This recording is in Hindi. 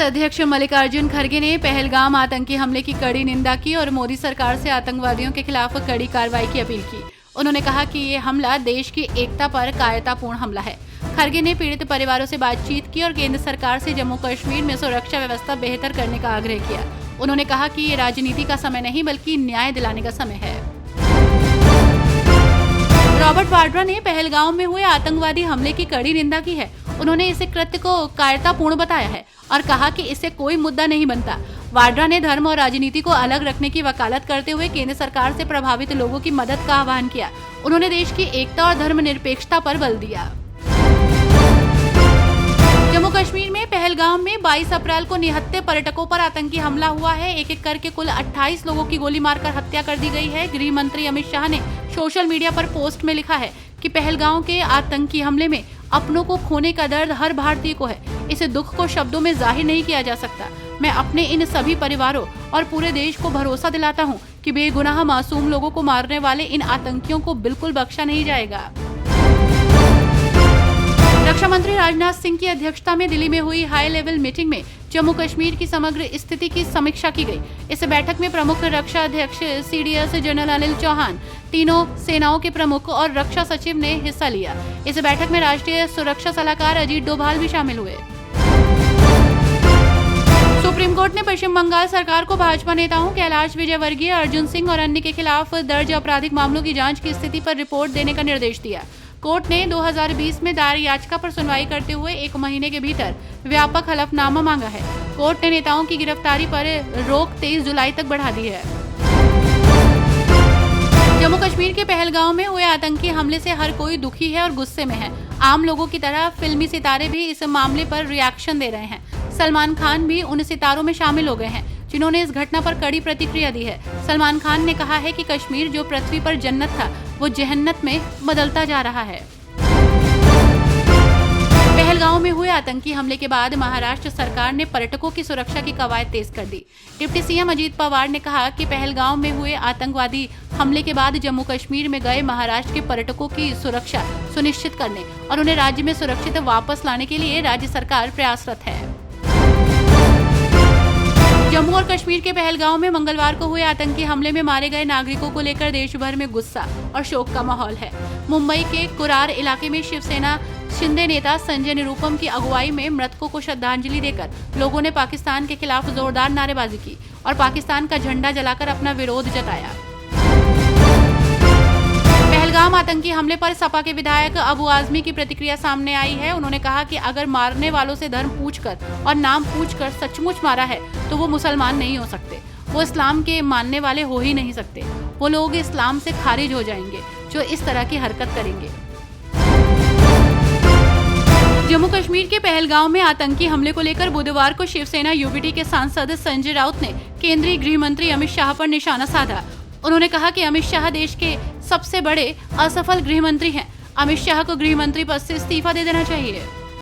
अध्यक्ष मल्लिकार्जुन खड़गे ने पहलगाम आतंकी हमले की कड़ी निंदा की और मोदी सरकार से आतंकवादियों के खिलाफ कड़ी कार्रवाई की अपील की। उन्होंने कहा कि ये हमला देश की एकता पर कायरतापूर्ण हमला है। खड़गे ने पीड़ित परिवारों से बातचीत की और केंद्र सरकार से जम्मू कश्मीर में सुरक्षा व्यवस्था बेहतर करने का आग्रह किया। उन्होंने कहा कि ये राजनीति का समय नहीं बल्कि न्याय दिलाने का समय है। रॉबर्ट वाड्रा ने पहलगाम में हुए आतंकवादी हमले की कड़ी निंदा की है। उन्होंने इसे कृत्य को कायरतापूर्ण बताया है और कहा कि इससे कोई मुद्दा नहीं बनता। वाड्रा ने धर्म और राजनीति को अलग रखने की वकालत करते हुए केंद्र सरकार से प्रभावित लोगों की मदद का आह्वान किया। उन्होंने देश की एकता और धर्मनिरपेक्षता पर बल दिया। जम्मू कश्मीर में पहलगाम में 22 अप्रैल को निहत्थे पर्यटकों पर आतंकी हमला हुआ है। एक एक करके कुल 28 लोगों की गोली मारकर हत्या कर दी गई है। गृह मंत्री अमित शाह ने सोशल मीडिया पर पोस्ट में लिखा है कि पहलगाम के आतंकी हमले में अपनों को खोने का दर्द हर भारतीय को है। इस दुख को शब्दों में जाहिर नहीं किया जा सकता। मैं अपने इन सभी परिवारों और पूरे देश को भरोसा दिलाता हूं कि बेगुनाह मासूम लोगों को मारने वाले इन आतंकियों को बिल्कुल बख्शा नहीं जाएगा। रक्षा मंत्री राजनाथ सिंह की अध्यक्षता में दिल्ली में हुई हाई लेवल मीटिंग में जम्मू कश्मीर की समग्र स्थिति की समीक्षा की गई। इस बैठक में प्रमुख रक्षा अध्यक्ष CDS जनरल अनिल चौहान, तीनों सेनाओं के प्रमुख और रक्षा सचिव ने हिस्सा लिया। इस बैठक में राष्ट्रीय सुरक्षा सलाहकार अजीत डोभाल भी शामिल हुए। सुप्रीम कोर्ट ने पश्चिम बंगाल सरकार को भाजपा नेताओं कैलाश विजयवर्गीय, अर्जुन सिंह और अन्य के खिलाफ दर्ज आपराधिक मामलों की जांच की स्थिति पर रिपोर्ट देने का निर्देश दिया। कोर्ट ने 2020 में दायर याचिका पर सुनवाई करते हुए 1 महीने के भीतर व्यापक हलफनामा मांगा है। कोर्ट ने नेताओं की गिरफ्तारी पर रोक 23 जुलाई तक बढ़ा दी है। जम्मू कश्मीर के पहलगाम में हुए आतंकी हमले से हर कोई दुखी है और गुस्से में है। आम लोगों की तरह फिल्मी सितारे भी इस मामले पर रिएक्शन दे रहे हैं। सलमान खान भी उन सितारों में शामिल हो गए हैं जिन्होंने इस घटना पर कड़ी प्रतिक्रिया दी है। सलमान खान ने कहा है कि कश्मीर जो पृथ्वी पर जन्नत था वो जहन्नत में बदलता जा रहा है। पहलगाम में हुए आतंकी हमले के बाद महाराष्ट्र सरकार ने पर्यटकों की सुरक्षा की कवायद तेज कर दी। डिप्टी CM अजीत पवार ने कहा कि पहलगाम में हुए आतंकवादी हमले के बाद जम्मू कश्मीर में गए महाराष्ट्र के पर्यटकों की सुरक्षा सुनिश्चित करने और उन्हें राज्य में सुरक्षित वापस लाने के लिए राज्य सरकार प्रयासरत है। जम्मू और कश्मीर के पहलगाम में मंगलवार को हुए आतंकी हमले में मारे गए नागरिकों को लेकर देश भर में गुस्सा और शोक का माहौल है। मुंबई के कुरार इलाके में शिवसेना शिंदे नेता संजय निरुपम की अगुवाई में मृतकों को श्रद्धांजलि देकर लोगों ने पाकिस्तान के खिलाफ जोरदार नारेबाजी की और पाकिस्तान का झंडा जलाकर अपना विरोध जताया। पहलगाम आतंकी हमले पर सपा के विधायक अबू आजमी की प्रतिक्रिया सामने आई है। उन्होंने कहा कि अगर मारने वालों से धर्म पूछकर और नाम पूछकर सचमुच मारा है तो वो मुसलमान नहीं हो सकते, वो इस्लाम के मानने वाले हो ही नहीं सकते। वो लोग इस्लाम से खारिज हो जाएंगे जो इस तरह की हरकत करेंगे। जम्मू कश्मीर के पहलगाम में आतंकी हमले को लेकर बुधवार को शिवसेना UPT के सांसद संजय राउत ने केंद्रीय गृह मंत्री अमित शाह पर निशाना साधा। उन्होंने कहा कि अमित शाह देश के सबसे बड़े असफल गृह मंत्री हैं। अमित शाह को गृह मंत्री पद से इस्तीफा दे देना चाहिए।